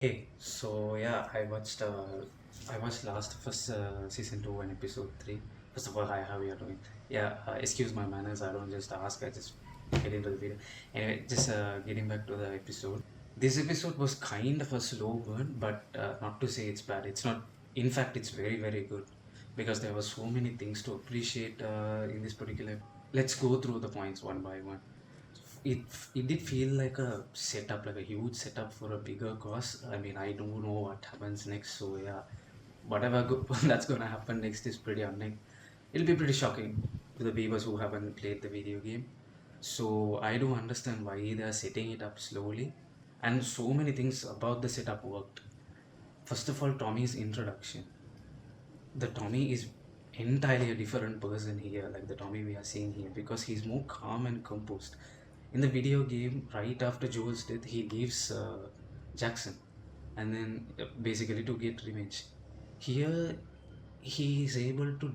I watched Last of Us season 2 and episode 3. First of all, hi, how are you doing? Excuse my manners. I don't just ask. I just get into the video. Anyway, just getting back to the episode. This episode was kind of a slow burn, but not to say it's bad. It's not. In fact, it's very very good because there were so many things to appreciate in this particular. Let's go through the points one by one. It did feel like a setup, like a huge setup for a bigger cause. I mean, I don't know what happens next, so yeah, whatever that's gonna happen next is pretty it'll be pretty shocking to the viewers who haven't played the video game. So I do understand why they are setting it up slowly, and so many things about the setup worked. First of all, Tommy's introduction. The Tommy is entirely a different person here, like the Tommy we are seeing here, because he's more calm and composed. In the video game, right after Joel's death, he leaves Jackson, and then basically to get revenge. Here, he is able to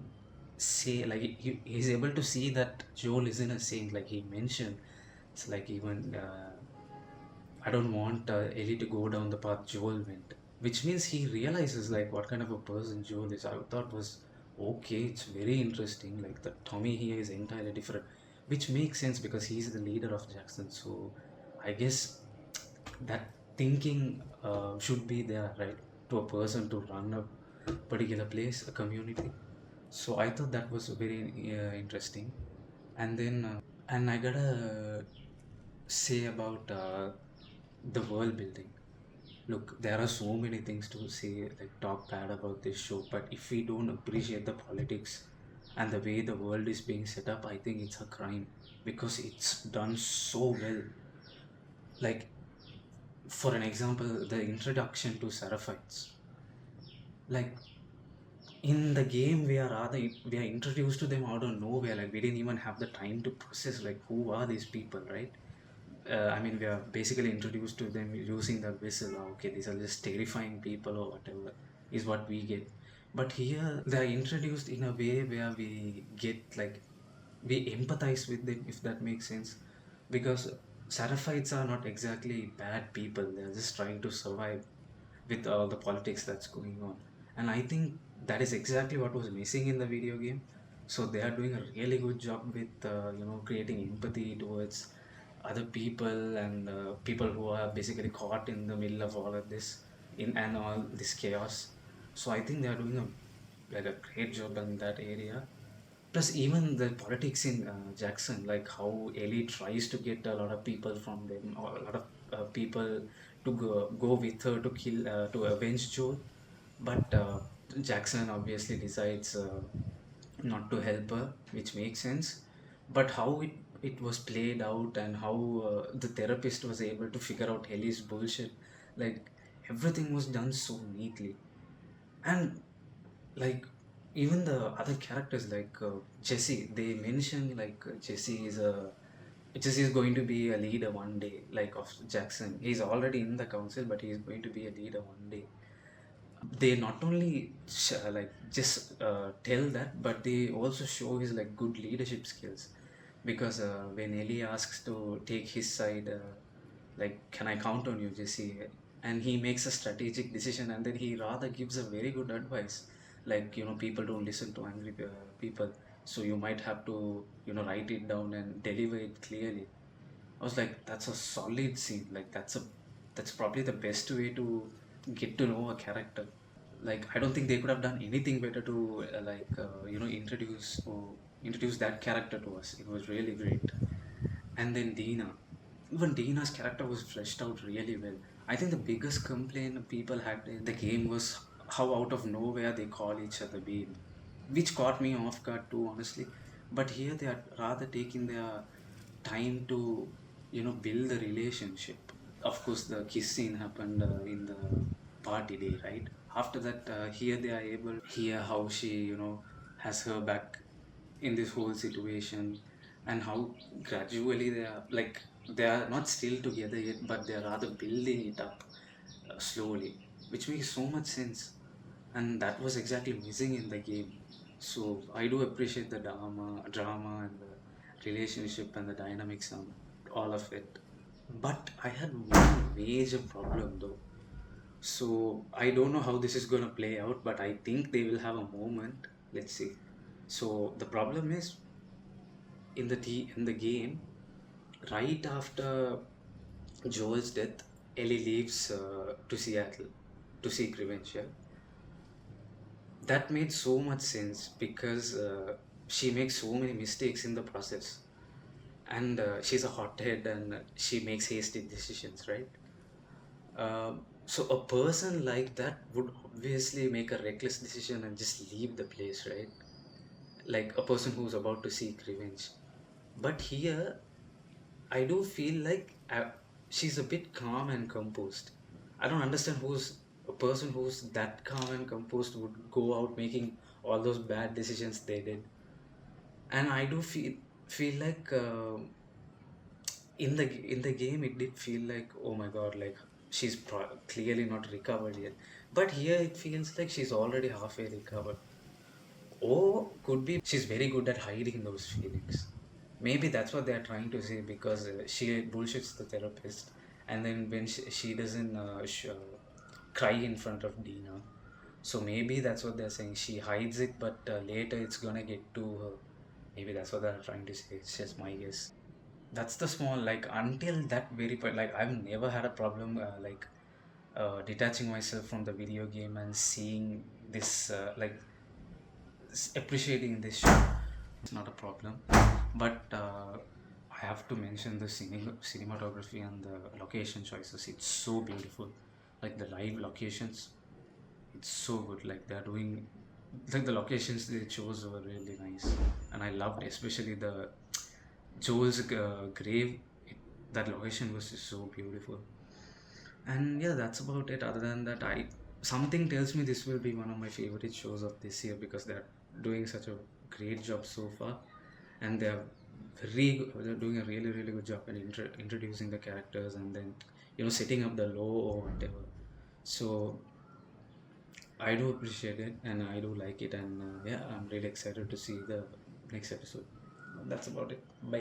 say, like, he's able to see that Joel isn't a saint, like he mentioned. It's like even I don't want Ellie to go down the path Joel went, which means he realizes like what kind of a person Joel is. I thought was okay. It's very interesting. Like the Tommy here is entirely different, which makes sense because he's the leader of Jackson. So I guess that thinking should be there, right, to a person to run a particular place, a community. So I thought that was very interesting. And then and I gotta say about the world building. Look, there are so many things to say, like talk bad about this show, but if we don't appreciate the politics and the way the world is being set up, I think it's a crime because it's done so well. Like, for an example, the introduction to Seraphites. Like, in the game, we are introduced to them out of nowhere. Like, we didn't even have the time to process, like, who are these people, right? I mean, we are basically introduced to them using the whistle. Okay, these are just terrifying people or whatever is what we get. But here they are introduced in a way where we get like we empathize with them, if that makes sense. Because Seraphites are not exactly bad people. They are just trying to survive with all the politics that's going on. And I think that is exactly what was missing in the video game. So they are doing a really good job with creating empathy towards other people and people who are basically caught in the middle of all of this in and all this chaos. So I think they are doing a great job in that area. Plus, even the politics in Jackson, like how Ellie tries to get a lot of people from them, or a lot of people to go with her to kill, to avenge Joel. But Jackson obviously decides not to help her, which makes sense. But how it was played out and how the therapist was able to figure out Ellie's bullshit, like everything was done so neatly. And like even the other characters like Jesse, they mention like Jesse is going to be a leader one day, like of Jackson. He's already in the council, but he's going to be a leader one day. They not only like just tell that, but they also show his like good leadership skills. Because when Ellie asks to take his side, like, can I count on you, Jesse? And he makes a strategic decision, and then he rather gives a very good advice. Like, people don't listen to angry people, so you might have to, write it down and deliver it clearly. I was like, that's a solid scene. Like, that's probably the best way to get to know a character. Like, I don't think they could have done anything better to introduce that character to us. It was really great. And then Dina. Even Dina's character was fleshed out really well. I think the biggest complaint people had in the game was how out of nowhere they call each other babe, which caught me off guard too, honestly. But here they are rather taking their time to, build the relationship. Of course, the kiss scene happened in the party day, right? After that, here they are able hear how she, has her back in this whole situation, and how gradually they are not still together yet, but they are rather building it up slowly, which makes so much sense. And that was exactly missing in the game. So I do appreciate the drama and the relationship and the dynamics and all of it. But I had one major problem though. So I don't know how this is going to play out, but I think they will have a moment. Let's see. So the problem is, in the game, right after Joel's death, Ellie leaves to Seattle to seek revenge. Yeah, that made so much sense because she makes so many mistakes in the process, and she's a hothead and she makes hasty decisions, right? So a person like that would obviously make a reckless decision and just leave the place, right? Like a person who's about to seek revenge. But here, I do feel like she's a bit calm and composed. I don't understand who's a person who's that calm and composed would go out making all those bad decisions they did. And I do feel like in the game it did feel like, oh my god, like she's clearly not recovered yet. But here it feels like she's already halfway recovered. Or could be she's very good at hiding those feelings. Maybe that's what they're trying to say, because she bullshits the therapist, and then when she doesn't cry in front of Dina. So maybe that's what they're saying. She hides it, but later it's gonna get to her. Maybe that's what they're trying to say. It's just my guess. That's the small, like, until that very point, like I've never had a problem like detaching myself from the video game and seeing this like appreciating this show. It's not a problem, but I have to mention the cinematography and the location choices. It's so beautiful, like the live locations. It's so good. Like they're doing, like the locations they chose were really nice, and I loved especially the Joel's grave. That location was just so beautiful. And yeah, that's about it. Other than that, I something tells me this will be one of my favorite shows of this year because they're doing such a great job so far, and they're doing a really really good job in introducing the characters, and then setting up the lore or whatever. So I do appreciate it and I do like it, and yeah, I'm really excited to see the next episode. That's about it. Bye.